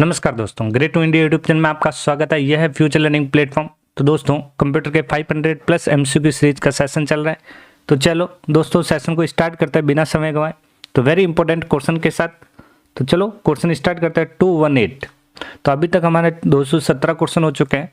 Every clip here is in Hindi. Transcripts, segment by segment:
नमस्कार दोस्तों, great to India YouTube channel में आपका स्वागत है। यह है फ्यूचर लर्निंग प्लेटफॉर्म। तो दोस्तों, कंप्यूटर के 500 प्लस एमसीक्यू सीरीज का सेशन चल रहा है। तो चलो दोस्तों, सेशन को स्टार्ट करते हैं बिना समय गंवाए, तो वेरी इंपॉर्टेंट क्वेश्चन के साथ। तो चलो क्वेश्चन स्टार्ट करते हैं। 218। तो अभी तक हमारे 217 क्वेश्चन हो चुके हैं।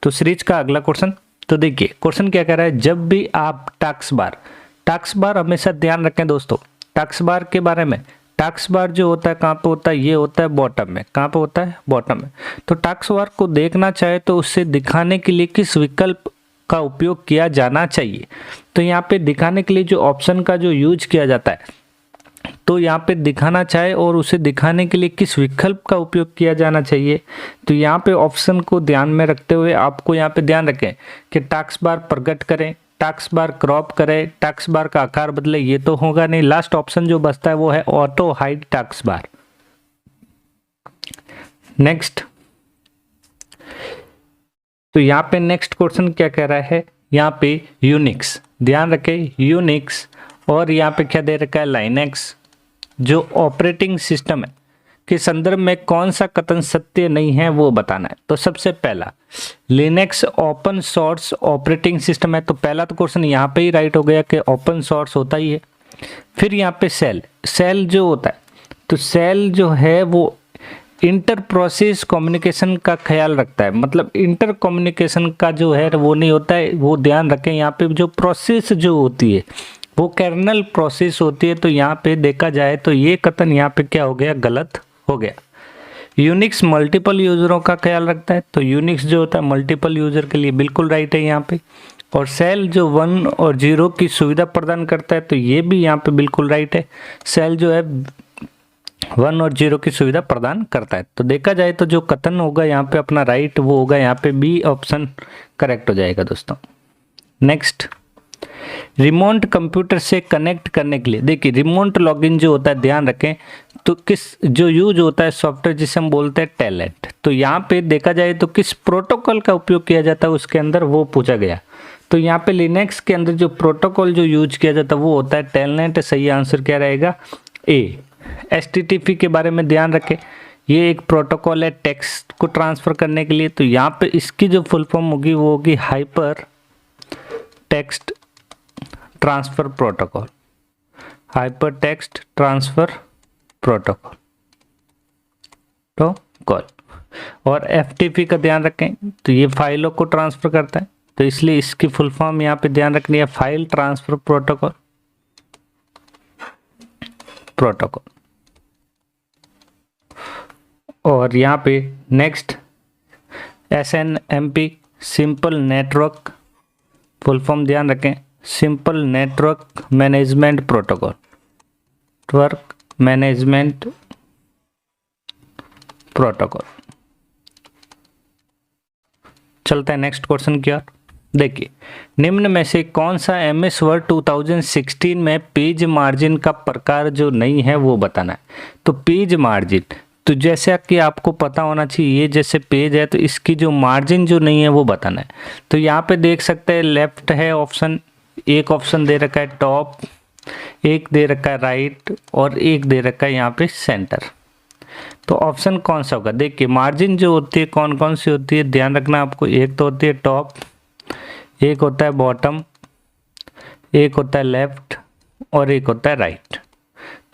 तो सीरीज का अगला क्वेश्चन, तो देखिए क्वेश्चन क्या कह रहा है। जब भी आप टास्क बार हमेशा ध्यान रखें दोस्तों, टास्क बार के बारे में। टास्क बार जो होता है कहाँ पे होता है, ये होता है बॉटम में। कहाँ पे होता है? बॉटम में। तो टास्क बार को देखना चाहे तो उससे दिखाने के लिए किस विकल्प का उपयोग किया जाना चाहिए। तो यहाँ पे दिखाने के लिए जो ऑप्शन का जो यूज किया जाता है, तो यहाँ पे दिखाना चाहे और उसे दिखाने के लिए किस विकल्प का उपयोग किया जाना चाहिए। तो यहाँ पे ऑप्शन को ध्यान में रखते हुए आपको यहाँ पे ध्यान रखें कि टास्क बार प्रकट करें, टास्क बार क्रॉप करें, टास्क बार का आकार बदले, ये तो होगा नहीं। लास्ट ऑप्शन जो बचता है वो है auto hide task bar. Next, तो यहाँ पे नेक्स्ट क्वेश्चन क्या कह रहा है, यहाँ पे यूनिक्स, ध्यान रखें यूनिक्स, और यहाँ पे क्या दे रखा है, लाइनेक्स, जो ऑपरेटिंग सिस्टम है के संदर्भ में कौन सा कथन सत्य नहीं है वो बताना है। तो सबसे पहला, Linux open source operating system है। तो पहला तो क्वेश्चन यहाँ पे ही राइट हो गया कि ओपन सोर्स होता ही है। फिर यहाँ पे सेल जो होता है, तो सेल जो है वो इंटर प्रोसेस कम्युनिकेशन का ख्याल रखता है। मतलब इंटर कम्युनिकेशन का जो है वो नहीं होता है, वो ध्यान रखें। यहाँ पे जो प्रोसेस जो होती है वो कर्नल प्रोसेस होती है। तो यहाँ पे देखा जाए तो ये कथन यहाँ पे क्या हो गया, गलत हो गया। यूनिक्स मल्टीपल यूजरों का ख्याल रखता है। तो यूनिक्स जो होता है मल्टीपल यूजर के लिए बिल्कुल राइट है यहाँ पे। और सेल जो 1 और 0 की सुविधा प्रदान करता है, तो ये भी यहाँ पे बिल्कुल राइट है। सेल जो है 1 और 0 की सुविधा प्रदान करता है। तो देखा जाए तो जो कथन होगा यहाँ पे अपना राइट वो होगा यहाँ पे बी ऑप्शन करेक्ट हो जाएगा दोस्तों। नेक्स्ट, रिमोट कंप्यूटर से कनेक्ट करने के लिए, देखिए रिमोट लॉगिन जो होता है ध्यान रखें, तो किस जो यूज होता है सॉफ्टवेयर जिसे हम बोलते हैं टेलनेट। तो यहाँ पे देखा जाए तो किस प्रोटोकॉल का उपयोग किया जाता है उसके अंदर वो पूछा गया। तो यहाँ पे लिनक्स के अंदर जो प्रोटोकॉल जो यूज किया जाता है वो होता है टेलनेट। सही आंसर क्या रहेगा, ए। HTTP के बारे में ध्यान रखें, ये एक प्रोटोकॉल है टेक्स्ट को ट्रांसफर करने के लिए। तो यहाँ पे इसकी जो फुल फॉर्म होगी वो होगी hyper text transfer protocol, hyper text transfer protocol. और FTP का ध्यान रखें, तो ये फाइलों को ट्रांसफर करता है, तो इसलिए इसकी फुल फॉर्म यहाँ पे ध्यान रखनी है, फाइल ट्रांसफर प्रोटोकॉल। और यहाँ पे next SNMP, simple network, full form ध्यान रखें, simple network management protocol, network management protocol. चलता है नेक्स्ट क्वेश्चन की ओर। देखिए, निम्न में से कौन सा MS वर्ड 2016 में पेज मार्जिन का प्रकार जो नहीं है वो बताना है। तो पेज मार्जिन, तो जैसे कि आपको पता होना चाहिए, ये जैसे पेज है तो इसकी जो मार्जिन जो नहीं है वो बताना है। तो यहाँ पे देख सकते हैं लेफ्ट है ऑप्शन, एक ऑप्शन दे रखा है टॉप, एक दे रखा है राइट, और एक दे रखा है यहाँ पे सेंटर। तो ऑप्शन कौन सा होगा? देखिए मार्जिन जो होती है कौन कौन सी होती है ध्यान रखना आपको। एक तो होती है टॉप, एक होता है बॉटम, एक होता है लेफ्ट, और एक होता है राइट।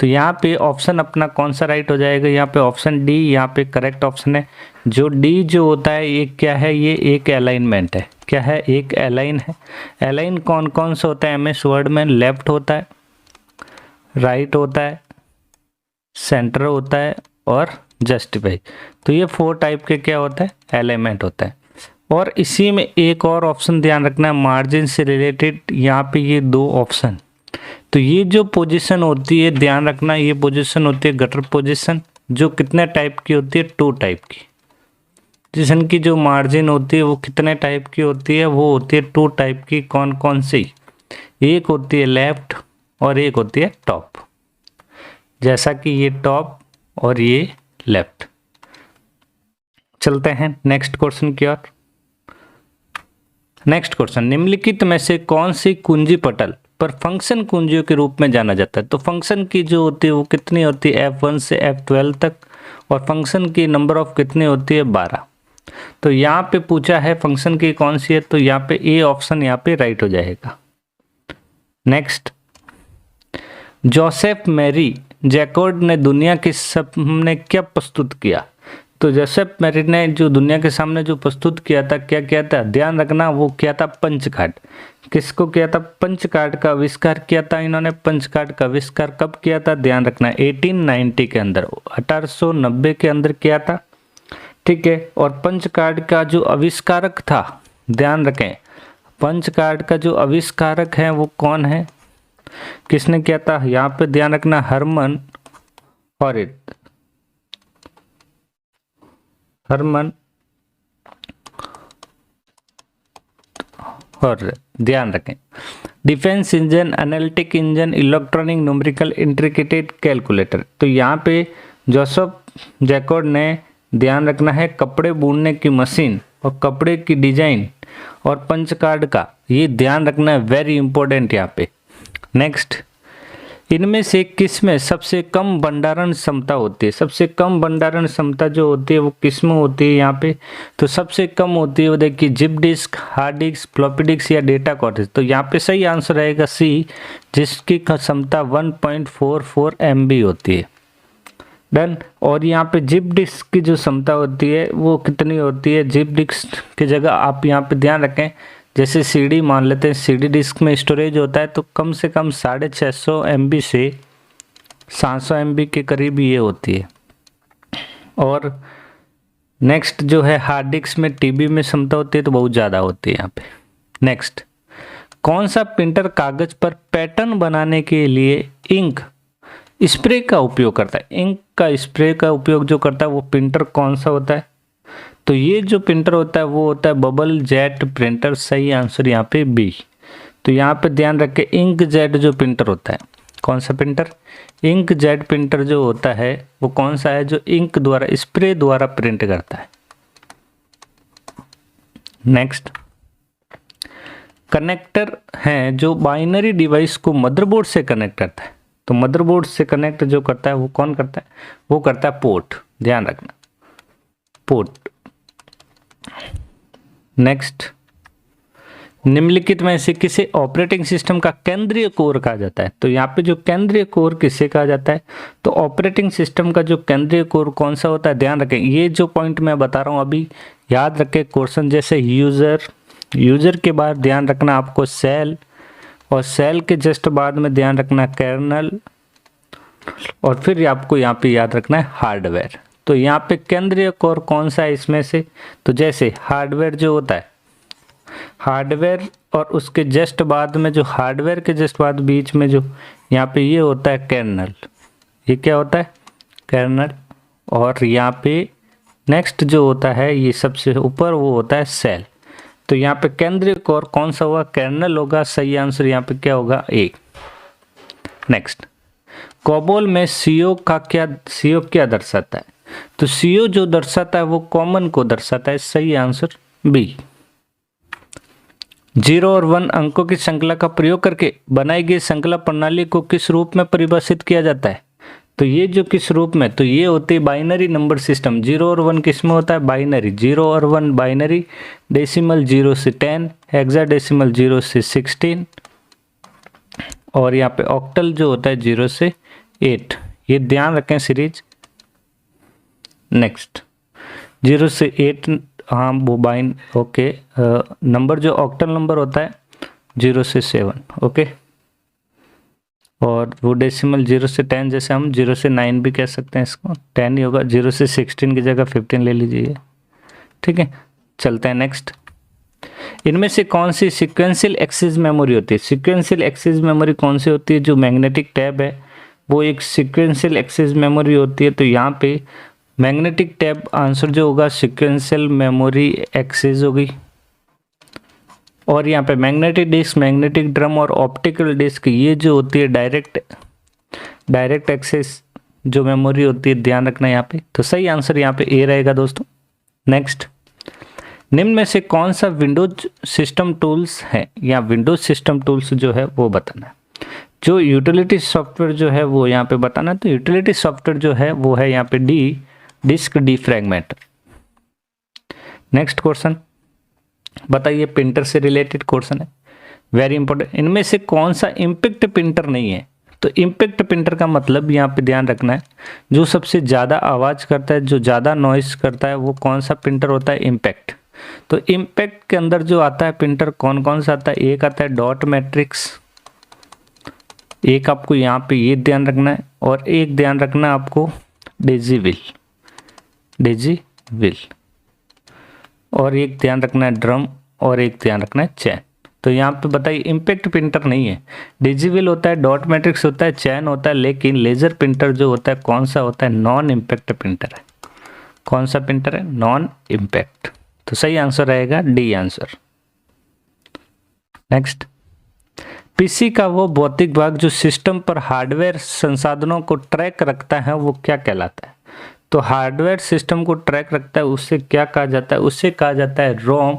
तो यहाँ पे ऑप्शन अपना कौन सा राइट हो जाएगा? यहाँ पे ऑप्शन डी यहाँ पे करेक्ट ऑप्शन है। जो डी जो होता है ये क्या है, ये एक अलाइनमेंट है। क्या है? एक अलाइन है। अलाइन कौन कौन सा होता है MS वर्ड में? लेफ्ट होता है, राइट होता है, सेंटर होता है, और जस्टिफाई। तो ये 4 टाइप के क्या होता है, अलाइनमेंट होता है। और इसी में एक और ऑप्शन ध्यान रखना है मार्जिन से रिलेटेड, यहाँ पे ये 2 ऑप्शन। तो ये जो पोजीशन होती है ध्यान रखना, ये पोजीशन होती है गटर पोजीशन, जो कितने टाइप की होती है, 2 टाइप की। पोजीशन की जो मार्जिन होती है वो कितने टाइप की होती है, वो होती है 2 टाइप की। कौन कौन सी? एक होती है लेफ्ट और एक होती है टॉप, जैसा कि ये टॉप और ये लेफ्ट। चलते हैं नेक्स्ट क्वेश्चन की ओर। नेक्स्ट क्वेश्चन, निम्नलिखित में से कौन सी कुंजी पटल पर फंक्शन कुंजियों के रूप में जाना जाता है। तो फंक्शन की जो होती है वो कितनी होती है, F1 से F12 तक, और फंक्शन की नंबर ऑफ कितनी होती है 12। तो यहाँ पे पूछा है फंक्शन की कौन सी है, तो यहाँ पे ए ऑप्शन यहाँ पे राइट हो जाएगा। नेक्स्ट, जोसेफ मैरी जैकोब ने दुनिया के सामने क्या प्रस्तुत किया। तो जोसेफ मैरी ने जो दुनिया के सामने जो प्रस्तुत किया था, क्या किया था, ध्यान रखना, वो किया था पंच कार्ड। किसको किया था, पंच कार्ड का आविष्कार किया था इन्होंने। पंच कार्ड का आविष्कार कब किया था, ध्यान रखना 1890 के अंदर, 1890 के अंदर किया था, ठीक है। और पंच कार्ड का जो आविष्कारक था, ध्यान रखें, पंच कार्ड का जो आविष्कारक है वो कौन है, किसने किया था, यहाँ पे ध्यान रखना हरमन हॉरित, हरमन और ध्यान रखें। Defence engine, analytic engine, electronic numerical intricated calculator. तो यहाँ पे जोसेफ जैकोब ने, ध्यान रखना है, कपड़े बुनने की मशीन और कपड़े की डिजाइन और पंच कार्ड का, ये ध्यान रखना है, वेरी इंपॉर्टेंट यहाँ पे। नेक्स्ट, इनमें से किस में सबसे कम भंडारण क्षमता होती है। सबसे कम भंडारण क्षमता जो होती है वो किस में होती है यहाँ पे, तो सबसे कम होती है वो देखिए zip disk, hard disk, floppy disk या डेटा कॉर्टेज। तो यहाँ पे सही आंसर रहेगा सी, जिसकी क्षमता 1.44 MB होती है। डन। और यहाँ पे जिप डिस्क की जो क्षमता होती है वो कितनी होती है, जिप डिस्क की जगह आप यहाँ पे ध्यान रखें, जैसे सीडी मान लेते हैं, सीडी डिस्क में स्टोरेज होता है तो कम से कम 650 MB से 700 MB के करीब ये होती है। और नेक्स्ट जो है हार्ड डिस्क में, टीबी में क्षमता होती है तो बहुत ज़्यादा होती है यहाँ पे। नेक्स्ट, कौन सा प्रिंटर कागज पर पैटर्न बनाने के लिए इंक स्प्रे का उपयोग करता है। इंक का स्प्रे का उपयोग जो करता है वो प्रिंटर कौन सा होता है, तो ये जो प्रिंटर होता है वो होता है बबल जेट प्रिंटर। सही आंसर यहाँ पे बी। तो यहाँ पे ध्यान रखें, इंक जेट जो प्रिंटर होता है, कौन सा प्रिंटर, इंक जेट प्रिंटर जो होता है वो कौन सा है, जो इंक द्वारा, स्प्रे द्वारा प्रिंट करता है। नेक्स्ट, कनेक्टर है जो बाइनरी डिवाइस को मदरबोर्ड से कनेक्ट करता है। तो मदरबोर्ड से कनेक्ट जो करता है वो कौन करता है, वो करता है पोर्ट, ध्यान रखना, पोर्ट। नेक्स्ट, निम्नलिखित में से किसे ऑपरेटिंग सिस्टम का केंद्रीय कोर कहा जाता है। तो यहाँ पे जो केंद्रीय कोर किसे कहा जाता है, तो ऑपरेटिंग सिस्टम का जो केंद्रीय कोर कौन सा होता है, ध्यान रखें। ये जो पॉइंट मैं बता रहा हूँ अभी याद रखें, क्वेश्चन जैसे यूजर के बाद ध्यान रखना आपको सेल, और सेल के जस्ट बाद में ध्यान रखना कर्नल, और फिर आपको यहाँ पे याद रखना है हार्डवेयर। तो यहाँ पे केंद्रीय कोर कौन सा है इसमें से, तो जैसे हार्डवेयर जो होता है, हार्डवेयर और उसके जस्ट बाद में, जो हार्डवेयर के जस्ट बाद बीच में जो यहाँ पे ये होता है कर्नल, ये क्या होता है, कर्नल। और यहाँ पे नेक्स्ट जो होता है ये सबसे ऊपर वो होता है सेल। तो यहाँ पे केंद्रीय कोर कौन सा होगा, कर्नल होगा। सही आंसर यहाँ पे क्या होगा, ए। नेक्स्ट, कोबोल में सीओ क्या दर्शाता है, तो सीओ जो दर्शाता है वो कॉमन को दर्शाता है। सही आंसर बी। 0 और 1 अंकों की श्रृंखला का प्रयोग करके बनाई गई श्रृंखला प्रणाली को किस रूप में परिभाषित किया जाता है। तो ये जो किस रूप में, तो ये होती है बाइनरी नंबर सिस्टम। 0 और 1 किस में होता है, बाइनरी। 0 और 1 बाइनरी, डेसिमल 0 से 10, हेक्साडेसिमल 0 से 16, और यहाँ पे ऑक्टल जो होता है 0 से 8। ये ध्यान रखें सीरीज। नेक्स्ट, 0 से 8, हाँ वो बाइन, ओके। नंबर जो ऑक्टल नंबर होता है 0 से 7, ओके। और वो डेसिमल 0 से 10, जैसे हम 0 से 9 भी कह सकते हैं, इसको 10 ही होगा। 0 से 16 की जगह 15 ले लीजिए, ठीक है। चलते हैं नेक्स्ट। इनमें से कौन सी सिक्वेंशियल एक्सेस मेमोरी होती है। सिक्वेंशियल एक्सेस मेमोरी कौन सी होती है, जो मैग्नेटिक टैब है वो एक सिक्वेंशियल एक्सेस मेमोरी होती है। तो यहाँ पे मैग्नेटिक टैब आंसर जो होगा सिक्वेंशियल मेमोरी एक्सेस होगी। और यहाँ पे मैग्नेटिक डिस्क, मैग्नेटिक ड्रम और ऑप्टिकल डिस्क, ये जो होती है डायरेक्ट एक्सेस जो मेमोरी होती है, ध्यान रखना यहाँ पे। तो सही आंसर यहाँ पे ए रहेगा दोस्तों। नेक्स्ट, निम्न में से कौन सा विंडोज सिस्टम टूल्स है, या विंडोज सिस्टम टूल्स जो है वो बताना है। जो यूटिलिटी सॉफ्टवेयर जो है वो यहाँ पे बताना है। तो यूटिलिटी सॉफ्टवेयर जो है वो है यहाँ पे D, disk defragmenter. Next question बताइए, प्रिंटर से रिलेटेड क्वेश्चन है, वेरी इंपॉर्टेंट। इनमें से कौन सा इम्पैक्ट प्रिंटर नहीं है? तो इम्पैक्ट प्रिंटर का मतलब यहाँ पे ध्यान रखना है, जो सबसे ज़्यादा आवाज़ करता है, जो ज़्यादा नॉइस करता है, वो कौन सा प्रिंटर होता है? इम्पैक्ट। तो इम्पैक्ट के अंदर जो आता है प्रिंटर कौन कौन सा आता है? एक आता है डॉट मैट्रिक्स, एक आपको यहाँ पे ये ध्यान रखना है, और एक ध्यान रखना है आपको डेजीविल, और एक ध्यान रखना है ड्रम, और एक ध्यान रखना है चैन। तो यहाँ पे बताइए, इम्पैक्ट प्रिंटर नहीं है, डिजिविल होता है, डॉट मैट्रिक्स होता है, चैन होता है, लेकिन लेजर प्रिंटर जो होता है कौन सा होता है? नॉन इम्पैक्ट प्रिंटर है। कौन सा प्रिंटर है? Non impact. तो सही आंसर रहेगा डी आंसर। नेक्स्ट, पीसी का वो भौतिक भाग जो सिस्टम पर हार्डवेयर संसाधनों को ट्रैक रखता है वो क्या कहलाता है? तो हार्डवेयर सिस्टम को ट्रैक रखता है, उससे क्या कहा जाता है? उससे कहा जाता है रोम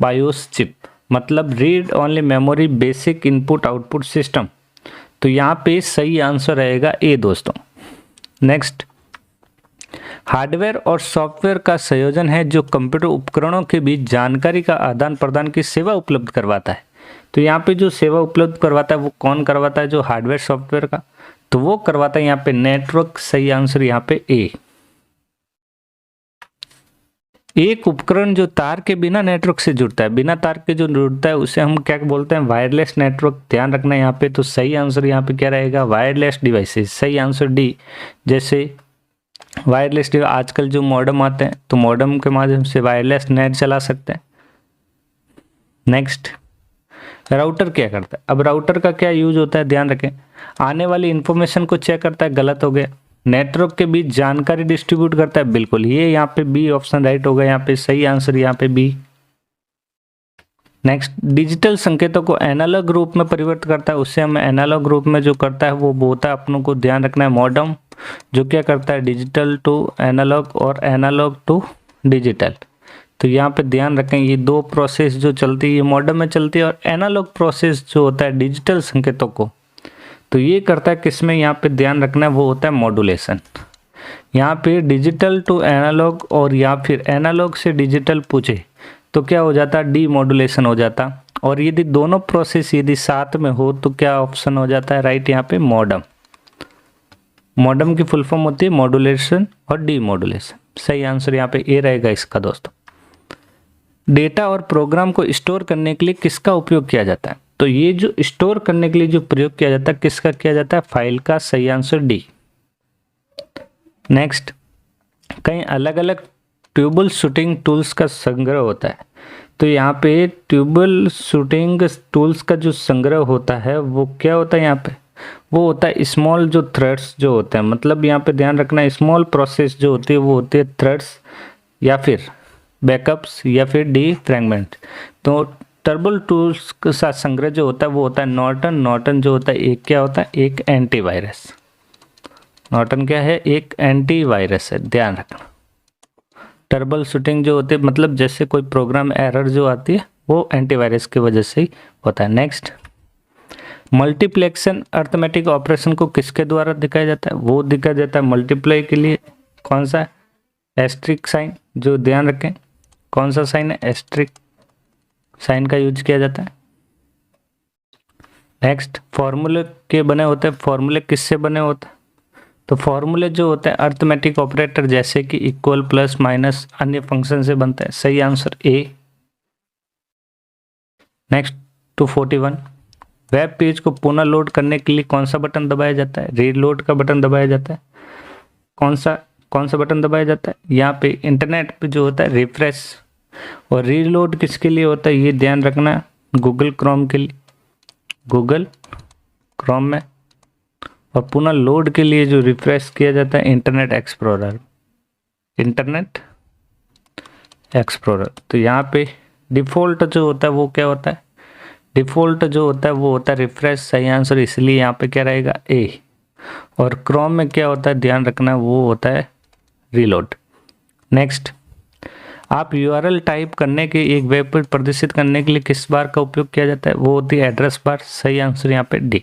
बायोस चिप, मतलब read only memory basic input output system. तो यहाँ पे सही आंसर रहेगा ए दोस्तों। नेक्स्ट, हार्डवेयर और सॉफ्टवेयर का संयोजन है जो कंप्यूटर उपकरणों के बीच जानकारी का आदान प्रदान की सेवा उपलब्ध करवाता है। तो यहाँ पे जो सेवा उपलब्ध करवाता है वो कौन करवाता है? जो हार्डवेयर सॉफ्टवेयर का, तो वो करवाता है यहाँ पे नेटवर्क। सही आंसर यहाँ पे ए। एक उपकरण जो तार के बिना नेटवर्क से जुड़ता है, बिना तार के जो जुड़ता है उसे हम क्या बोलते हैं? Wireless network. ध्यान रखना है यहाँ पे। तो सही आंसर यहाँ पे क्या रहेगा? Wireless devices. सही आंसर डी। जैसे वायरलेस डिवाइस, आजकल जो मॉडेम आते हैं तो मॉडेम के माध्यम से वायरलेस नेट चला सकते हैं। नेक्स्ट, राउटर क्या करता है? अब राउटर का क्या यूज होता है? ध्यान रखें, आने वाली इंफॉर्मेशन को चेक करता है, गलत हो गया। नेटवर्क के बीच जानकारी डिस्ट्रीब्यूट करता है, बिल्कुल, ये यहाँ पे बी ऑप्शन राइट होगा यहाँ पे। सही आंसर यहाँ पे बी। नेक्स्ट, डिजिटल संकेतों को एनालॉग रूप में परिवर्तित करता है, उससे हम एनालॉग रूप में जो करता है वो होता है, अपनों को ध्यान रखना है, मॉडेम, जो क्या करता है? डिजिटल टू एनालॉग और एनालॉग टू डिजिटल। तो यहाँ पे ध्यान रखें, ये दो प्रोसेस जो चलती है ये मॉडेम में चलती है, और एनालॉग प्रोसेस जो होता है डिजिटल संकेतों को, तो ये करता है किसमें? यहाँ पे ध्यान रखना है, वो होता है मॉड्यूलेशन। यहाँ पे डिजिटल टू एनालॉग और या फिर एनालॉग से डिजिटल पूछे तो क्या हो जाता? डी मॉड्यूलेशन हो जाता। और यदि दोनों प्रोसेस यदि साथ में हो तो क्या ऑप्शन हो जाता है? राइट यहाँ पे मॉडेम। मॉडेम की फुल फॉर्म होती है मॉड्यूलेशन और डी मॉड्यूलेशन। सही आंसर यहाँ पे ए रहेगा इसका दोस्तों। डेटा और प्रोग्राम को स्टोर करने के लिए किसका उपयोग किया जाता है? तो ये जो स्टोर करने के लिए जो प्रयोग किया जाता है किसका किया जाता है? फाइल का। सही आंसर डी। नेक्स्ट, कई अलग अलग ट्यूबल शूटिंग टूल्स का संग्रह होता है। तो यहाँ पे ट्यूबल शूटिंग टूल्स का जो संग्रह होता है वो क्या होता है? यहाँ पे वो होता है स्मॉल जो थ्रेड्स जो होते हैं, मतलब यहाँ पे ध्यान रखना, स्मॉल प्रोसेस जो होती है वो होती है थ्रेड्स या फिर बैकअप्स या फिर डी फ्रैगमेंट। तो टर्बल टूल्स के साथ संग्रह जो होता है वो होता है नॉर्टन। नॉर्टन जो होता है एक क्या होता है? एक एंटीवायरस। नॉर्टन क्या है? एक एंटीवायरस है, ध्यान रखना। टर्बल शूटिंग जो होती है मतलब जैसे कोई प्रोग्राम एरर जो आती है वो एंटीवायरस की वजह से ही होता है। नेक्स्ट, मल्टीप्लेक्शन अर्थमेटिक ऑपरेशन को किसके द्वारा दिखाया जाता है? वो दिखाया जाता है मल्टीप्लाई के लिए कौन सा? Asterisk sign. जो ध्यान रखें कौन सा साइन है? एस्ट्रिक साइन का यूज किया जाता है। नेक्स्ट, फॉर्मूले के बने होते हैं। फॉर्मूले किससे बने होते हैं? तो फॉर्मूले जो होते हैं अर्थमेटिक ऑपरेटर जैसे कि इक्वल, प्लस, माइनस, अन्य फंक्शन से बनते हैं। सही answer A. Next 241, web page को पुनः लोड करने के लिए कौन सा बटन दबाया जाता है? रीलोड का बटन दबाया जाता है। कौन सा बटन दबाया जाता है? यहाँ पे इंटरनेट पे जो होता है रिफ्रेश। और रीलोड किसके लिए होता है? ये ध्यान रखना, गूगल क्रोम के लिए, गूगल क्रोम में। और पुनः लोड के लिए जो रिफ्रेश किया जाता है इंटरनेट एक्सप्लोरर, इंटरनेट एक्सप्लोरर। तो यहाँ पे डिफ़ॉल्ट जो होता है वो क्या होता है? डिफ़ॉल्ट जो होता है वो होता है रिफ्रेश। सही आंसर, इसलिए यहाँ पे क्या रहेगा? ए। और क्रोम में क्या होता है? ध्यान रखना, वो होता है रीलोड। नेक्स्ट, आप यूआरएल टाइप करने के एक वेब पेज प्रदर्शित करने के लिए किस बार का उपयोग किया जाता है? वो होती है एड्रेस बार। सही आंसर यहाँ पे डी।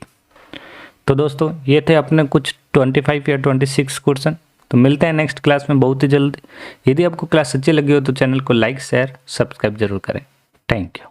तो दोस्तों ये थे अपने कुछ 25 या 26 क्वेश्चन। तो मिलते हैं नेक्स्ट क्लास में बहुत ही जल्दी। यदि आपको क्लास अच्छी लगी हो तो चैनल को लाइक शेयर सब्सक्राइब जरूर करें। Thank you.